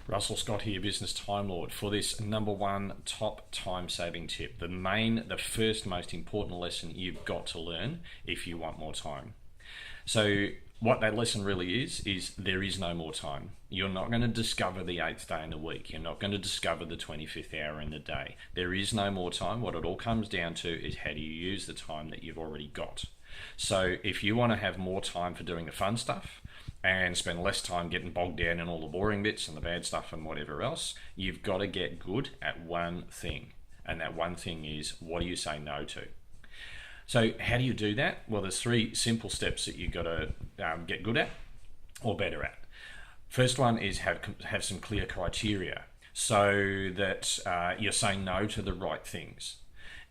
Russell Scott here, Business Time Lord, for this number one top time saving tip. The first most important lesson you've got to learn if you want more time. So what that lesson really is there is no more time. You're not going to discover the 8th day in the week. You're not going to discover the 25th hour in the day. There is no more time. What it all comes down to is how do you use the time that you've already got. So if you want to have more time for doing the fun stuff and spend less time getting bogged down in all the boring bits and the bad stuff and whatever else, you've got to get good at one thing. And that one thing is, what do you say no to? So how do you do that? Well, there's 3 simple steps that you've got to get good at or better at. First one is have some clear criteria so that you're saying no to the right things.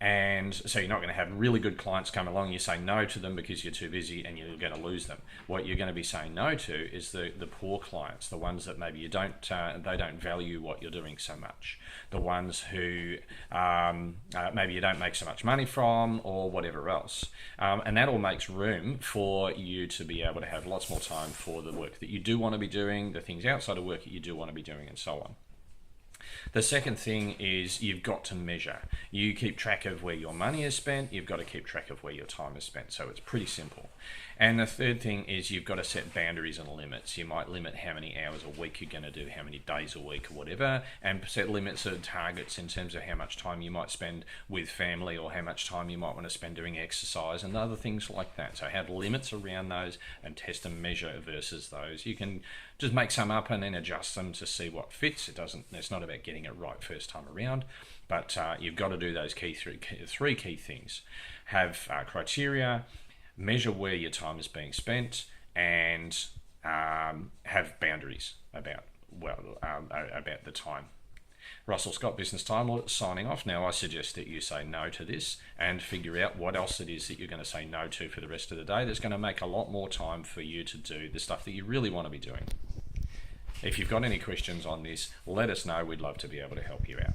And so you're not going to have really good clients come along, you say no to them because you're too busy and you're going to lose them. What you're going to be saying no to is the poor clients, the ones that maybe they don't value what you're doing so much, the ones who maybe you don't make so much money from or whatever else. And that all makes room for you to be able to have lots more time for the work that you do want to be doing, the things outside of work that you do want to be doing, and so on. The second thing is you've got to measure. You keep track of where your money is spent, you've got to keep track of where your time is spent. So it's pretty simple. And the third thing is you've got to set boundaries and limits. You might limit how many hours a week you're going to do, how many days a week or whatever, and set limits and targets in terms of how much time you might spend with family or how much time you might want to spend doing exercise and other things like that. So have limits around those and test and measure versus those. You can just make some up and then adjust them to see what fits. It's not about getting it right first time around, but you've got to do those three key things. Have criteria, measure where your time is being spent, and have boundaries about the time. Russell Scott, Business Time Lord, signing off. Now I suggest that you say no to this and figure out what else it is that you're going to say no to for the rest of the day that's going to make a lot more time for you to do the stuff that you really want to be doing. If you've got any questions on this, let us know. We'd love to be able to help you out.